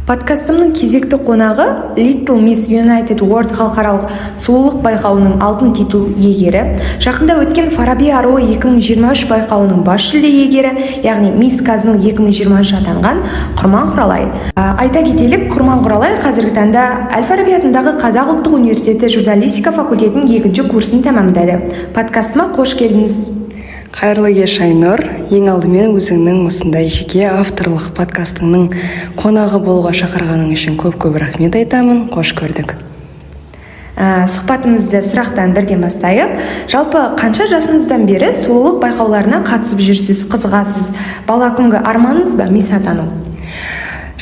Подкастымның кезекті қонағы Little Miss United World халықаралық сұлулық байқауының алтын титул иегері, жақында өткен Фараби аруы 2023 байқауының бас жүлде иегері, яғни Miss Казну 2023 атанған Құрман Құралай. Айта кетелік, Құрман Құралай қазіргі таңда Әл-Фараби атындағы Қазақ ұлттық университеті журналистика факультетінің 2-ші курсын тәмамдады. Подкастыма қош келдіңіз. Қайырлы кеш, Айнұр. Ең алдымен өзіңнің осындай жеке авторлық подкастыңның қонағы болуға шақырғаның үшін көп рахмет айтамын. Қош көрдік. Сұхбатымызды сұрақтан бірден бастайық. Жалпы қанша жасыңыздан бері сұлулық байқауларына қатысып жүрсіз, қызығасыз? Бала күнгі арманыңыз ба мисс атану?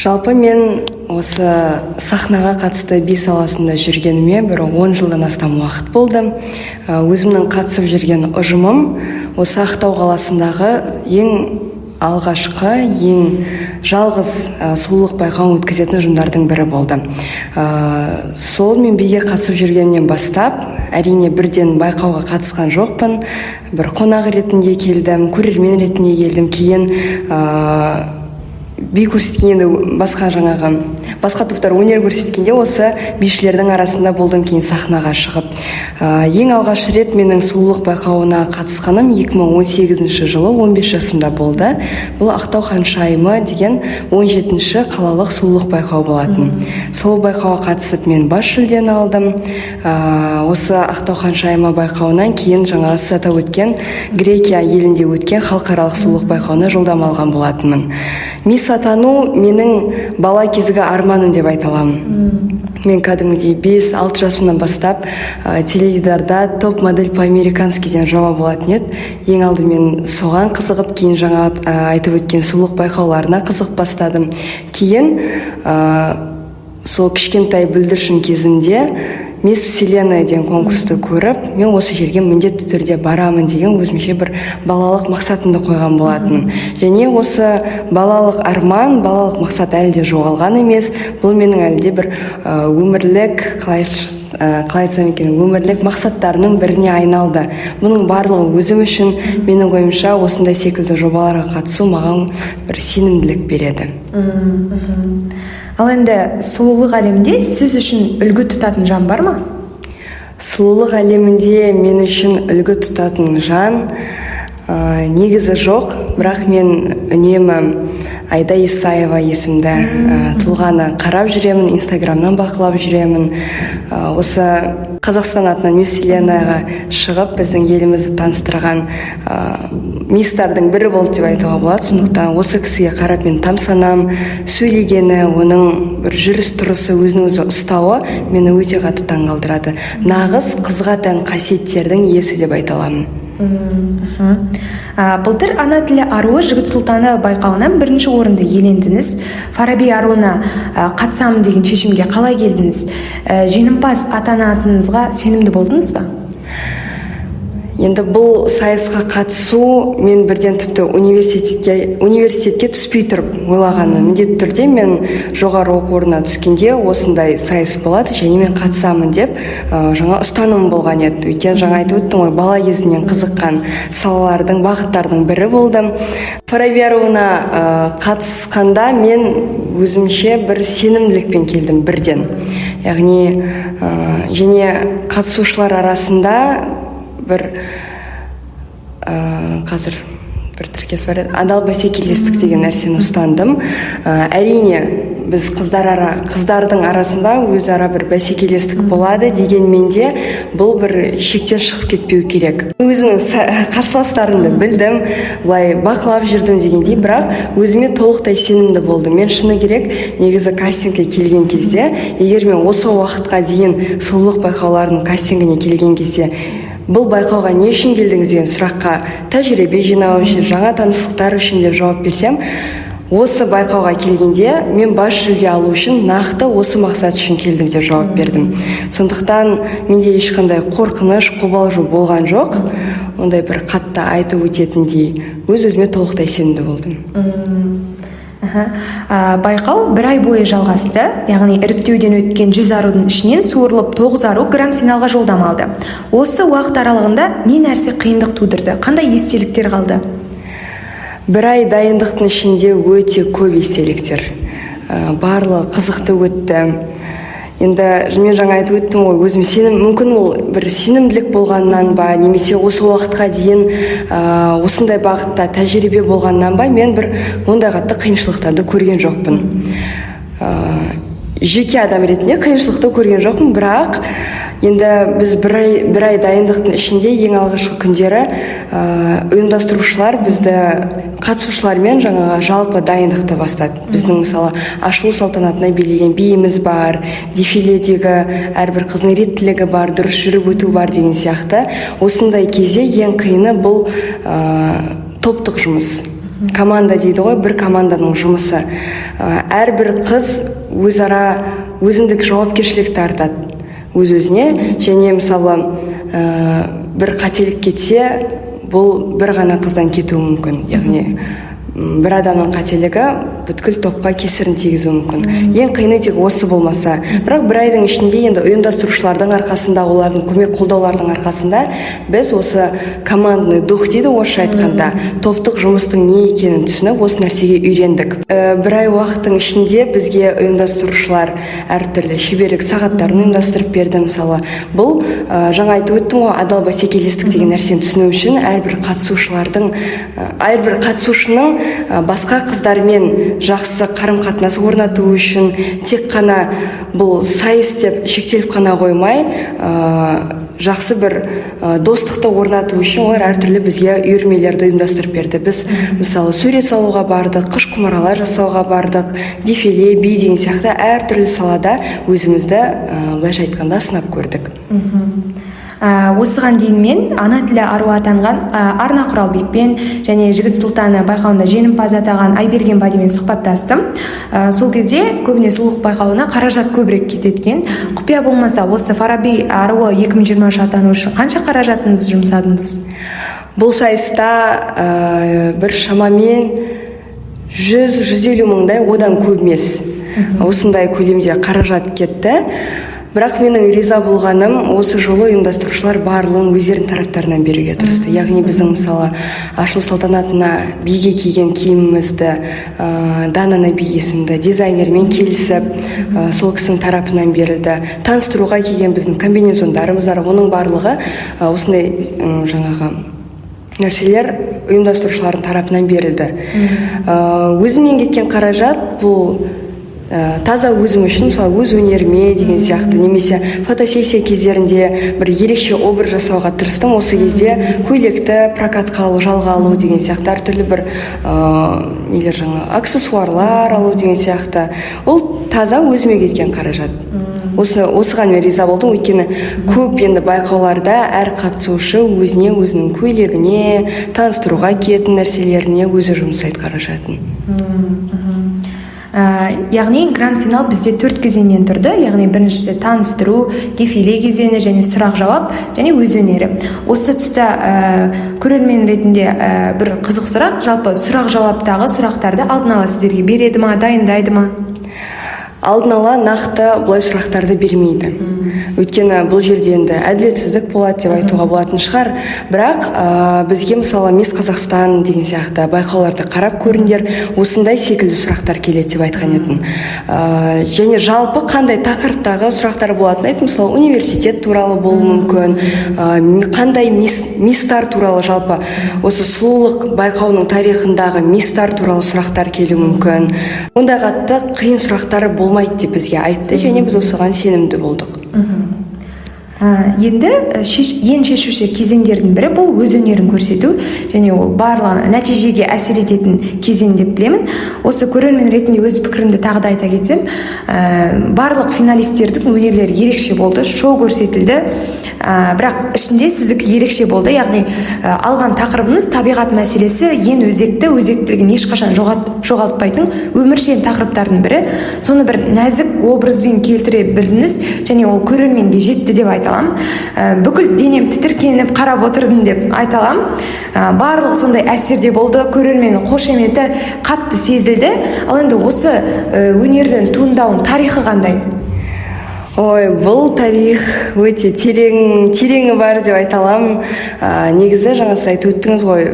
Жалпы мен осы сахнаға қатысты би саласында жүргеніме бір 10 жылдан астам уақыт болды. Өзімнің қатысып жүрген ұжымым осы Ақтау қаласындағы ең алғашқы, ең жалғыз сұлулық байқауын өткізетін ұжымдардың бірі болды. Сол мен биге қатысып жүргеннен бастап, әрине бірден байқауға қатысқан жоқпын. Бір қонақ ретінде келдім, көрермен ретінде келдім. Кейін би көрсеткенде басқа топтар өнер көрсеткенде осы бишілердің арасында болдым. Кейін сахнаға шығып, ең алғаш рет менің сұлулық байқауына қатысқаным 2018 жылы 15 жасымда болды. Бұл Ақтау ханшайымы деген 17-ші қалалық сұлулық байқау болатын. Сол байқауға қатысып мен бас жүлдені алдым. Осы Ақтау ханшайымы байқауынан кейін жаңағы сіз атап өткен Грекия елінде өткен халықаралық сұлулық байқауына жолдама алған болатынмын. Мисс атану менің бала кезгі арманым деп айта аламын. Мен кәдімгідей 5-6 жасымнан бастап теледидарда топ модель по-американски деген жоба болатын еді. Ең алдымен соған қызығып, кейін жаңа айтып өткен сұлулық байқауларына қызығып бастадым. Кейін сол кішкентай бүлдіршін кезімде Мисс Вселенная деген конкурсты көріп, мен осы жерге міндетті түрде барамын деген өзімше бір балалық мақсатымды қойған болатын. Және осы балалық арман, балалық мақсат әлі де жоғалған емес. Бұл менің әлі де бір өмірлік, қалай айтсам екен, өмірлік мақсаттарының біріне айналды. Бұның барлығы өзім үшін, менің ойымша, осындай секілді жобаларға қатысу маған бір сенімділік береді. Ал енді сұлулық әлемінде сіз үшін үлгі тұтатын жан бар ма? Сұлулық әлемінде мен үшін үлгі тұтатын жан негізі жоқ, бірақ мен үнемі Айда Исаева есімді тұлғаны қарап жүремін, инстаграмнан бақылап жүремін. Осы Қазақстан атынан Мисс Вселенныйға шығып, біздің елімізді таныстырған мистардың бірі болды деп айтуға болады. Сондықтан осы кісіге қарап мен тамсанам. Сөйлегені, оның бір жүріс тұрысы, өзін өзі ұстауы мені өте қатты таңғалдырады. Нағыз қызға тән қасиеттердің иесі деп айта аламын. Былтыр ана тілі аруы жігіт сұлтаны байқауынан 1-ші орынды иелендіңіз. Фараби аруына қатысамын деген шешімге қалай келдіңіз? Жеңімпаз атанатыныңызға сенімді болдыңыз ба? Енді бұл сайысқа қатысу мен бірден тіпті университетке түспей тұрып ойлағанмын. Міндетті түрде мен жоғары оқу орнына түскенде осындай сайыс болады және мен қатысамын деп жаңа ұстаным болған еді. Өйткені жаңа айтып өттім ғой, бала кезімнен қызыққан салалардың, бағыттардың бірі болдым. Фараби аруына қатысқанда мен өзімше бір сенімділікпен келдім бірден. Яғни және қатысушылар арасында бір қазір бір тіркес бар еді, адал бәсекелестік деген нәрсені ұстандым. Әрине біз қыздардың арасында өзара бір бәсекелестік болады, дегенмен де бұл бір шектен шығып кетпеу керек. Өзімнің қарсыластарымды білдім, былай бақылап жүрдім дегендей, бірақ өзіме толықтай сенімді болдым. Мен шыны керек, негізі кастингке келген кезде, егер мен осы уақытқа дейін сұлулық байқауларының кастингіне келген кезде бұл байқауға не үшін келдіңіз деген сұраққа тәжірибе жинау үшін, жаңа таныстықтар үшін деп жауап берсем, осы байқауға келгенде мен бас жүлде алу үшін нақты осы мақсат үшін келдім деп жауап бердім. Сондықтан менде ешқандай қорқыныш, қобалжу болған жоқ. Ондай бір қатты айтып өтетіндей өз-өзіме толықтай сенімді болдым. Байқау 1 ай бойы жалғасты, яғни іріктеуден өткен 100 арудың ішінен суырылып 9 ару гранд финалға жолдама алды. Осы уақыт аралығында не нәрсе қиындық тудырды? Қандай естеліктер қалды? 1 ай дайындықтың ішінде өте көп естеліктер. барлығы қызықты өтті. Енді мен жаңа айтып өттім ғой, өзім сенім, мүмкін ол бір сенімділік болғаннан ба, немесе осы уақытқа дейін осындай бағытта тәжірибе болғаннан ба, мен бір ондай қатты қиыншылықтарды көрген жоқпын. Жеке адам ретінде қиыншылықты көрген жоқпын, бірақ енді біз бір ай дайындықтың ішінде ең алғашқы күндері ұйымдастырушылар бізді қатысушылармен жаңағы жалпы дайындықты бастады. Біздің мысалы ашылу салтанатына билеген биіміз бар, дефиледегі әрбір қыздың реттілігі бар, дұрыс жүріп өту бар деген сияқты. Осындай кезде ең қиыны бұл топтық жұмыс. Команда дейді ғой, бір команданың жұмысы. Әрбір қыз өзара өзіндік жауапкершілікті артады өз-өзіне, және мысалы бір қателік кетсе, бұл бір ғана қыздан кетуі мүмкін. Яғни бір адамның қателігі бүткіл топқа кесірін тигізуі мүмкін. Ең қиыны тек осы болмаса. Бірақ бір айдың ішінде енді ұйымдастырушылардың арқасында, олардың көмек қолдаулардың арқасында біз осы командный дух дейді орысша айтқанда, топтық жұмыстың не екенін түсініп, осы нәрсеге үйрендік. Бір ай уақыттың ішінде бізге ұйымдастырушылар әртүрлі шеберлік сағаттарын ұйымдастырып берді. Мысалы, бұл жаңа айтып өттім ғой, адал бәсекелестік деген нәрсені түсіну үшін әрбір қатысушының басқа қыздармен жақсы қарым-қатынас орнату үшін тек қана бұл сайыс деп шектеліп қана қоймай, жақсы бір достықты орнату үшін олар әртүрлі бізге үйірмелерді ұйымдастырып берді. Біз мысалы сурет салуға бардық, қыш құмыралар жасауға бардық, дефиле, би деген сияқты әртүрлі салада өзімізді былайша айтқанда сынап көрдік. Осыған дейін мен ана тілі аруы атанған Арна Құралбекпен және Жігіт Сұлтаны байқауында жеңімпаз атаған Айберген Бадимен сұхбаттастым. Сол кезде көбіне сұлулық байқауына қаражат көбірек кететкен. Құпия болмаса, осы Фараби аруы 2023 атану үшін қанша қаражатыңыз жұмсадыңыз? Бұл сайыста бір шамамен 100-150 мыңдай, одан көп емес. Осындай көлемде қаражат кетті. Бірақ менің риза болғаным, осы жолы ұйымдастырушылар барлығын өздерінің тараптарынан беруге тырысты. Яғни біздің мысалы ашылу салтанатына биге киген киімімізді Данана би есімді дизайнермен келісіп, сол кісінің тарапынан берілді. Таныстыруға киген біздің комбинезондарымыз бар, оның барлығы осындай жаңағы нәрселер ұйымдастырушылардың тарапынан берілді. Өзімнен кеткен қаражат бұл таза өзім үшін, мысалы өз өнеріме деген сияқты, немесе фотосессия кездерінде бір ерекше образ жасауға тырыстым. Осы кезде көйлекті прокатқа алу, жалға алу деген сияқты әртүрлі бір аксессуарлар алу деген сияқты. Ол таза өзіме кеткен қаражат. Осыған мен риза болдым, өйткені көп енді байқауларда әр қатысушы өзіне, өзінің көйлегіне, таныстыруға киетін нәрселеріне өзі жұмсайды қаражатын. Яғни гранд-финал бізде 4 кезеңнен тұрды. Яғни біріншісі таныстыру, дефиле кезеңі және сұрақ жауап және өз өнері. Осы тұста көрермен ретінде бір қызық сұрақ, жалпы сұрақ жауаптағы сұрақтарды алдын ала сіздерге береді ма, дайындайды ма? Алдын ала нақты бұлай сұрақтарды бермейді. Өйткені бұл жерде енді әділетсіздік болады деп айтуға болатын шығар. Бірақ бізге мысалы Мисс Қазақстан деген сияқты байқауларды қарап көріңдер, осындай секілді сұрақтар келеді деп айтқан едім. Және жалпы қандай тақырыптағы сұрақтар болатын айтым. Мысалы университет туралы болуы мүмкін, қандай мисстар туралы, жалпы осы сұлулық байқауының тарихындағы мисстар туралы сұрақтар келуі мүмкін. Ондай қатты қиын сұрақтар болмайды деп бізге айтты, және біз осыған сенімді болдық. Енді ең шешуші кезеңдердің бірі бұл өз өнерін көрсету, және ол барлығы нәтижеге әсер ететін кезең деп білемін. Осы көрермен ретінде өз пікірімді тағы да айта кетсем, барлық финалистердің өнерлері ерекше болды, шоу көрсетілді, бірақ ішінде сіздікі ерекше болды. Яғни алған тақырыбыңыз табиғат мәселесі ең өзектілігін ешқашан жоғалтпайтын өміршең тақырыптардың бірі. Соны бір нәзік образбен келтіре білдіңіз, және ол көрерменге жетті деп айта аламын. Бүкіл денем тітіркеніп қарап отырдым деп айта аламын. Барлық сондай әсерде болды, көрерменнің қошеметі қатты сезілді. Ал енді осы өнердің туындауының тарихы қандай? Ой, бұл тарих өте тереңі бар деп айта аламын. Негізі жаңа сіз айтып өттіңіз ғой,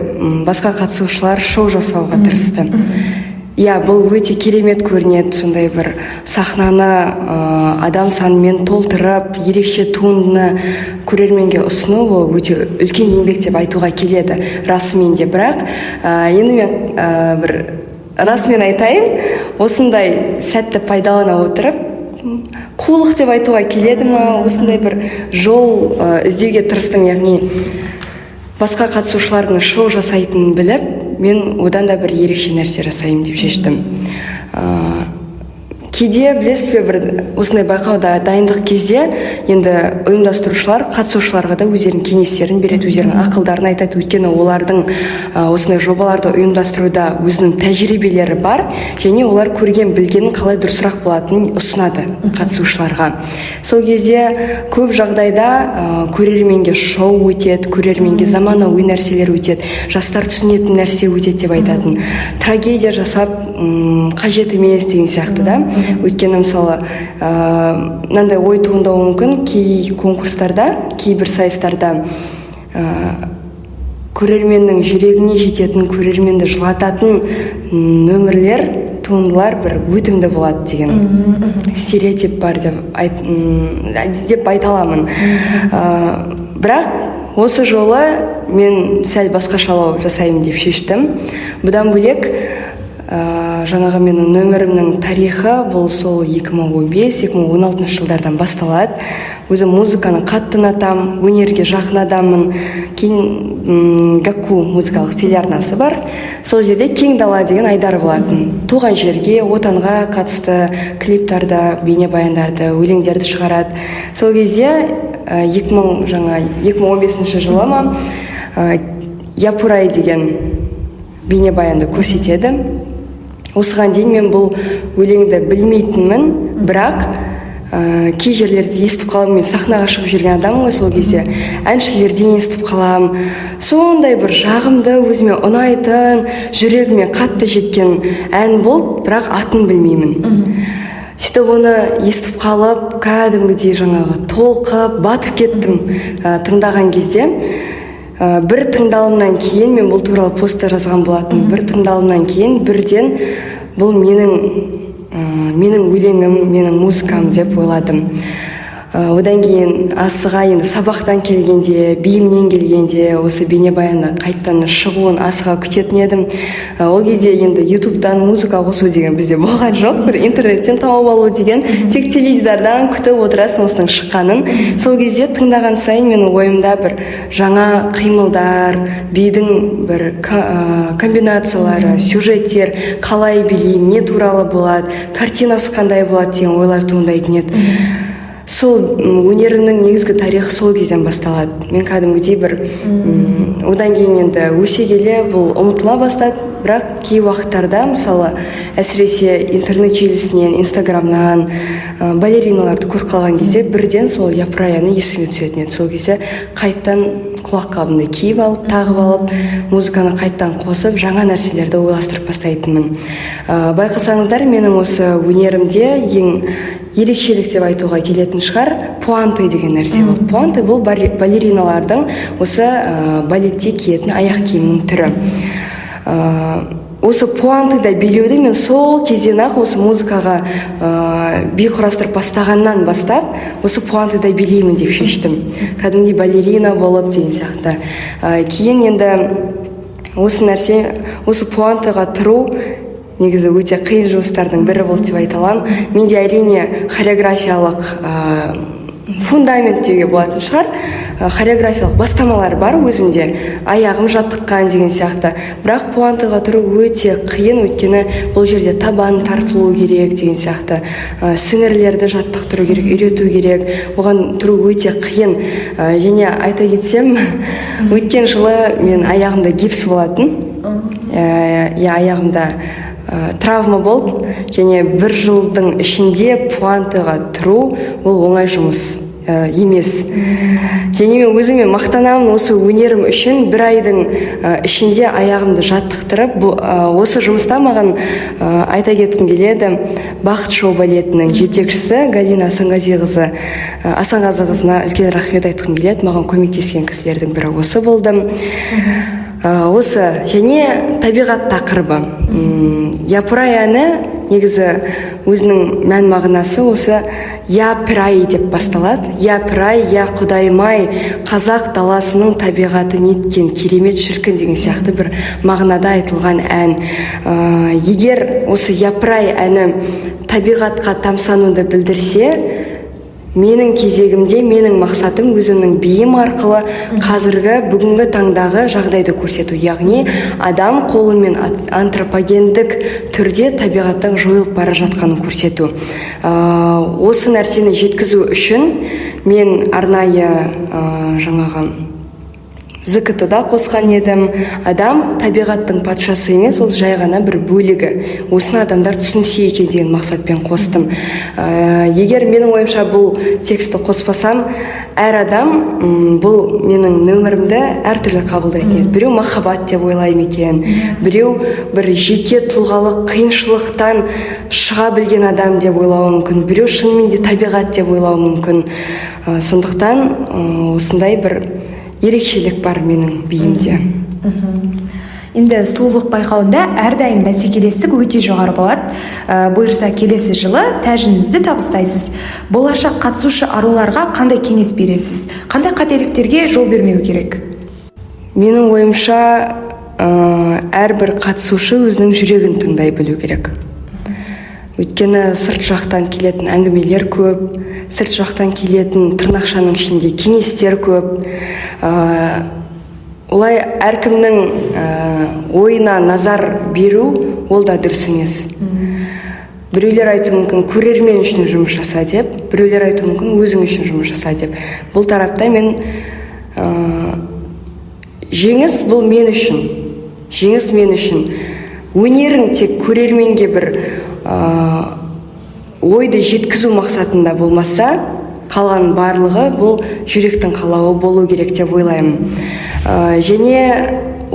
басқа қатысушылар шоу жасауға тырысты. Иә, бұл өте керемет көрінеді. Сондай бір сахнаны адам санымен толтырып, ерекше туындыны көрерменге ұсыну ол өте үлкен еңбек деп айтуға келеді, расымен де. Бірақ енді мен бір расымен айтайын, осындай сәтті пайдалана отырып, қулық деп айтуға келеді ма, осындай бір жол іздеуге тырыстым. Яғни басқа қатысушылардың шоу жасайтынын біліп, мен одан да бір ерекше нәрсе жасаймын деп шештім. Кейде білесіз бе, бір осындай байқауда дайындық кезде енді ұйымдастырушылар қатысушыларға да өздерінің кеңестерін береді, өздерінің ақылдарын айтады. Өйткені олардың осындай жобаларды ұйымдастыруда өзінің тәжірибелері бар, және олар көрген білгенін қалай дұрысырақ болатынын ұсынады қатысушыларға. Сол кезде көп жағдайда көрерменге шоу өтеді, көрерменге заманауи нәрселер өтеді, жастар түсінетін нәрсе өтеді деп айтатын. Трагедия жасап қажет емес деген сияқты да. Өйткені мысалы мынандай ой туындауы мүмкін, кей конкурстарда, кейбір сайыстарда көрерменнің жүрегіне жететін, көрерменді жылататын нөмірлер, туындылар бір өтімді болады деген стереотип бар деп айта аламын. Бірақ осы жолы мен сәл басқашалау жасаймын деп шештім. Бұдан бөлек жаңағы менің нөмірімнің тарихы бұл сол 2015-2016 жылдардан басталады. Өзім музыканы қатты ұнатам, өнерге жақын адаммын. Кейін Гакку музыкалық телеарнасы бар. Сол жерде Кең дала деген айдар болатын. Туған жерге, отанға қатысты клиптарды, бейнебаяндарды, өлеңдерді шығарады. Сол кезде 2015 жылы ма Япурай деген бейнебаянды көрсетеді. Осыған дейін мен бұл өлеңді білмейтінмін, бірақ кей жерлерде естіп қалам. Мен сахнаға шығып жүрген адаммын ғой сол кезде. Әншілерден естіп қалам. Сондай бір жағымды, өзіме ұнайтын, жүрегіме қатты жеткен ән болды, бірақ атын білмеймін. Сөйтіп оны естіп қалып, кәдімгідей жаңағы толқып, батып кеттім тыңдаған кезде. Бір тыңдалымнан кейін мен бұл туралы постта жазған болатын. Бір тыңдалымнан кейін бірден бұл менің өлеңім, менің музыкам деп ойладым. Одан кейін асыға енді сабақтан келгенде, бейімнен келгенде осы бейнебаянда қайттан шығуын асыға күтетін едім. Ол кезде енді ютубтан музыка қосу деген бізде болған жоқ, бір интернеттен тауып алу деген, тек теледидардан күтіп отырасың осының шыққанын. Сол кезде тыңдаған сайын менің ойымда бір жаңа қимылдар, бидің бір комбинациялары, сюжеттер, қалай билеймін, не туралы болады, картинасы қандай болады деген ойлар туындайтын еді. Сол өнерімнің негізгі тарихы сол кезден басталады. Мен кәдімгідей бір одан кейін енді өсе келе бұл ұмытыла бастады. Бірақ кей уақыттарда, мысалы, әсіресе интернет желісінен, инстаграмнан балериналарды көріп қалған кезде бірден сол Япыраяны есіме түсетін еді. Сол кезде қайттан құлаққабымды киіп алып, тағып алып, музыканы қайттан қосып, жаңа нәрселерді ойластырып бастайтынмын. Байқасаңыздар, менің осы өнерімде ең ерекшелік деп айтуға келетін шығар, пуанты деген нәрсе болды. Пуанты бұл балериналардың осы балетте киетін аяқ киімінің түрі. Осы пуантыда билеуді мен сол кезден ақ осы музыкаға би құрастырып бастағаннан бастап осы пуантыда билеймін деп шештім. Кәдімгідей балерина болып деген сияқты. Кейін енді осы нәрсе, осы пуантыға тұру негізі өте қиын жұмыстардың бірі болды деп айта аламын. Менде әрине хореографиялық фундамент деуге болатын шығар. Хореографиялық бастамалар бар өзімде, аяғым жаттыққан деген сияқты. Бірақ пуантыға тұру өте қиын, өйткені бұл жерде табан тартылу керек деген сияқты. Сіңірлерді жаттықтыру керек, үйрету керек. Оған тұру өте қиын. Және айта кетсем, өткен жылы мен аяғымда гипс болатын. Аяғымда травма болды, және бір жылдың ішінде пуантыға тұру ол оңай жұмыс емес. Және мен өзіме мақтанамын, осы өнерім үшін бір айдың ішінде аяғымды жаттықтырып, осы жұмыста маған айта кеткім келеді, Бақыт шоу балетінің жетекшісі Галина Асанғазықызына үлкен рахмет айтқым келеді. Маған көмектескен кісілердің бірі осы болды. Осы және табиғат тақырыбы. Япырай әні негізі өзінің мән мағынасы осы япырай деп басталады. Япырай, я құдайым-ай, қазақ даласының табиғаты неткен керемет шіркін деген сияқты бір мағынада айтылған ән. Егер осы япырай әні табиғатқа тамсануды білдірсе, менің кезегімде менің мақсатым өзімнің биім арқылы қазіргі бүгінгі таңдағы жағдайды көрсету, яғни адам қолымен антропогендік түрде табиғаттың жойылып бара жатқанын көрсету. Осы нәрсені жеткізу үшін мен арнайы жаңағы ЗКТ-да қосқан едім. Адам табиғаттың патшасы емес, ол жай ғана бір бөлігі. Осыны адамдар түсінсе екен деген мақсатпен қостым. Егер менің ойымша бұл тексті қоспасам, әр адам бұл менің нөмірімді әртүрлі қабылдайтын еді. Біреу махаббат деп ойлайды екен, біреу бір жеке тұлғалық қиыншылықтан шыға білген адам деп ойлауы мүмкін, біреу шынымен де табиғат деп ойлауы мүмкін. Сондықтан осындай бір ерекшелік бар менің биімде. Енді сұлулық байқауында әрдайым бәсекелестік өте жоғары болады. Бұйырса келесі жылы тәжіңізді табыстайсыз. Болашақ қатысушы аруларға қандай кеңес бересіз? Қандай қателіктерге жол бермеу керек? Менің ойымша әрбір қатысушы өзінің жүрегін тыңдай білу керек. Өйткені сырт жақтан келетін әңгімелер көп, сырт жақтан келетін тырнақшаның ішінде кеңестер көп. Олай әркімнің ойына назар беру ол да дұрыс емес. Біреулер айту мүмкін көрермен үшін жұмыс жаса деп, біреулер айту мүмкін өзің үшін жұмыс жаса деп. Бұл тарапта мен жеңіс бұл мен үшін. Жеңіс мен үшін. Өнерің тек көрерменге бір ойды жеткізу мақсатында болмаса, қалған барлығы бұл жүректің қалауы болу керек деп ойлаймын. Және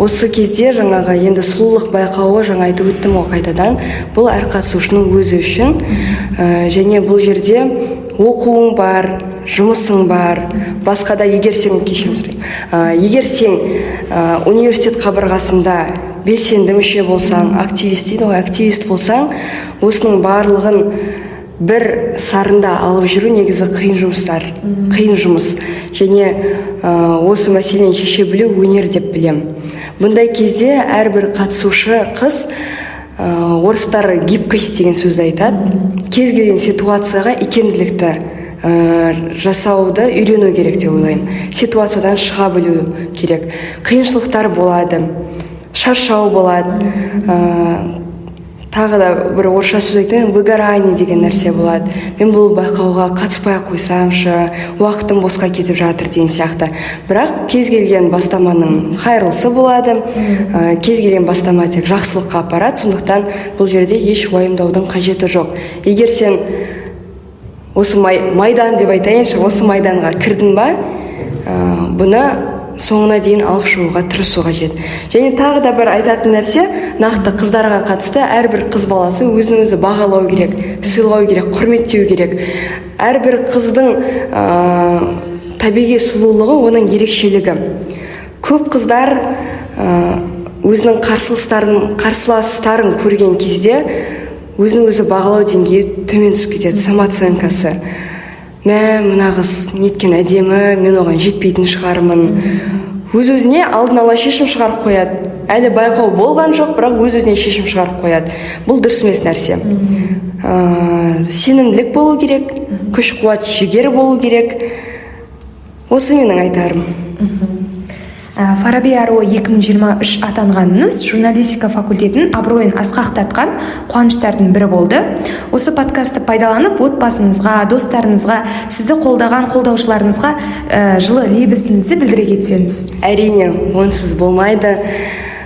осы кезде жаңағы енді сұлулық байқауы, жаңа айтып өттім ғой қайтадан, бұл әр қатысушының өзі үшін. Және бұл жерде оқуың бар, жұмысың бар, басқа да егер сен егер сен университет қабырғасында белсенді мүше болсаң, активист болсаң, осының барлығын бір сарында алып жүру негізі қиын жұмыс. Және осы мәселені шеше білу өнер деп білем. Бұндай кезде әрбір қатысушы қыз, орыстар гибкость деген сөзді айтады. Кез келген ситуацияға икемділікті жасауды үйрену керек деп ойлаймын. Ситуациядан шыға білу керек. Қиыншылықтар болады, шаршау болады, тағы да бір орысша сөз айтайын, выгорание деген нәрсе болады. Мен бұл байқауға қатыспай қойсамшы, уақытым босқа кетіп жатыр деген сияқты. Бірақ кез келген бастаманың хайырлысы болады, кез келген бастама тек жақсылыққа апарады. Сондықтан бұл жерде еш уайымдаудың қажеті жоқ. Егер сен осы майдан деп айтайыншы, осы майданға кірдің ба, бұны соңына дейін алып шығуға тырысу қажет. Және тағы да бір айтатын нәрсе, нақты қыздарға қатысты әрбір қыз баласы өзін өзі бағалау керек, сыйлау керек, құрметтеу керек. Әрбір қыздың табиғи сұлулығы оның ерекшелігі. Көп қыздар өзінің қарсыластарын көрген кезде өзін өзі бағалау деңгейі төмен түсіп кетеді, самооценкасы. Мына қыз неткен әдемі, мен оған жетпейтін шығармын. Өз-өзіне алдын ала шешім шығарып қояды. Әлі байқау болған жоқ, бірақ өз-өзіне шешім шығарып қояды. Бұл дұрыс емес нәрсе. Сенімділік болу керек, күш-қуат, жігер болу керек. Осы менің айтарым. Фараби аруы 2023 атанғаныңыз журналистика факультетін абыройын асқақтатқан қуаныштардың бірі болды. Осы подкастты пайдаланып, отбасыңызға, достарыңызға, сізді қолдаған қолдаушыларыңызға жылы лебізіңізді білдіре кетсеңіз. Әрине, онсыз болмайды.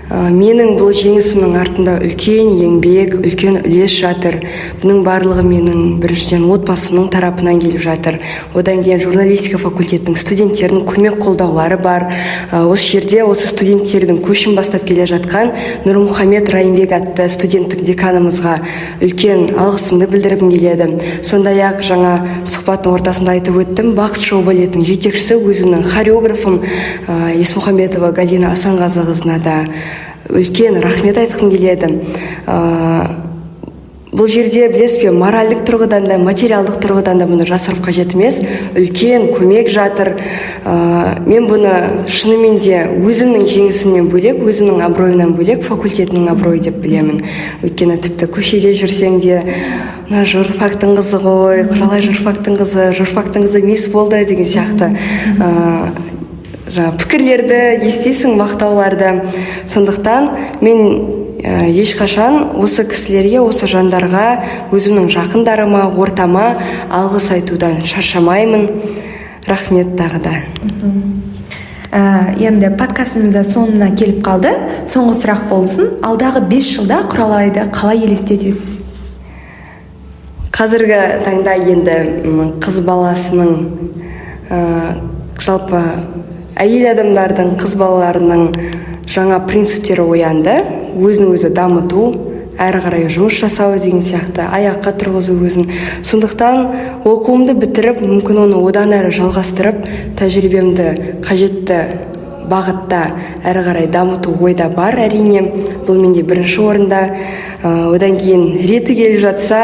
Менің бұл жеңісімнің артында үлкен еңбек, үлкен үлес жатыр. Бұның барлығы менің біріншіден отбасымның тарапынан келіп жатыр. Одан кейін журналистика факультетінің студенттерінің көмек қолдаулары бар. Осы жерде осы студенттердің көшін бастап келе жатқан Нұрмұхамед Райымбек атты студенттік деканымызға үлкен алғысымды білдіргім келеді. Сондай-ақ жаңа сұхбаттың ортасында айтып өттім, Бақыт шоу балетінің жетекшісі, өзімнің хореографым Есмұхамедова Галина Асанғазықызына да үлкен рахмет айтқым келеді. Бұл жерде білесіз бе, моральдық тұрғыдан да, материалдық тұрғыдан да бұны жасырып қажет емес, үлкен көмек жатыр. Мен бұны шынымен де өзімнің жеңісімнен бөлек, өзімнің абыройымнан бөлек факультетінің абыройы деп білемін. Өйткені тіпті көшеде жүрсең де, мына журфактың қызы ғой, Құралай журфактың қызы мисс болды деген сияқты пікірлерді естисің, мақтауларды. Сондықтан мен ешқашан осы кісілерге, осы жандарға, өзімнің жақындарыма, ортама алғыс айтудан шаршамаймын. Рахмет тағы да. Енді подкастымызда соңына келіп қалды. Соңғы сұрақ болсын, алдағы 5 жылда Құралайды қалай елестетесіз? Қазіргі таңда енді қыз баласының, жалпы әйел адамдардың, қыз балаларының жаңа принциптері оянды. Өзін өзі дамыту, әрі қарай жұмыс жасау деген сияқты, аяққа тұрғызу өзін. Сондықтан оқуымды бітіріп, мүмкін оны одан әрі жалғастырып, тәжірибемді қажетті бағытта әрі қарай дамыту ойда бар, әрине. Бұл менде бірінші орында. Одан кейін реті келіп жатса,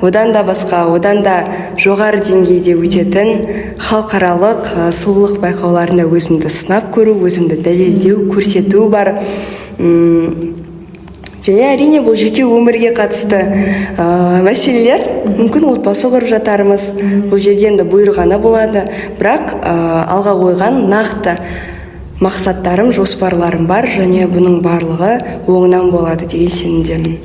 одан да басқа, одан да жоғары деңгейде өтетін халықаралық сұлулық байқауларында өзімді сынап көру, өзімді дәлелдеу, көрсету бар. Және әрине бұл жеке өмірге қатысты мәселелер, мүмкін отбасы құрып жатармыз. Бұл жерде енді бұйырғаны болады, бірақ алға қойған нақты мақсаттарым, жоспарларым бар, және бұның барлығы оңынан болады деген сенімдемін.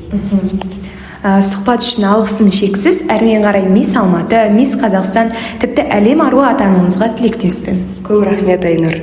Сұхбат үшін алғысым шексіз. Әрмен қарай Мисс Алматы, Мисс Қазақстан, тіпті әлем аруы атануыңызға тілектеспін. Көп рахмет, Айнұр.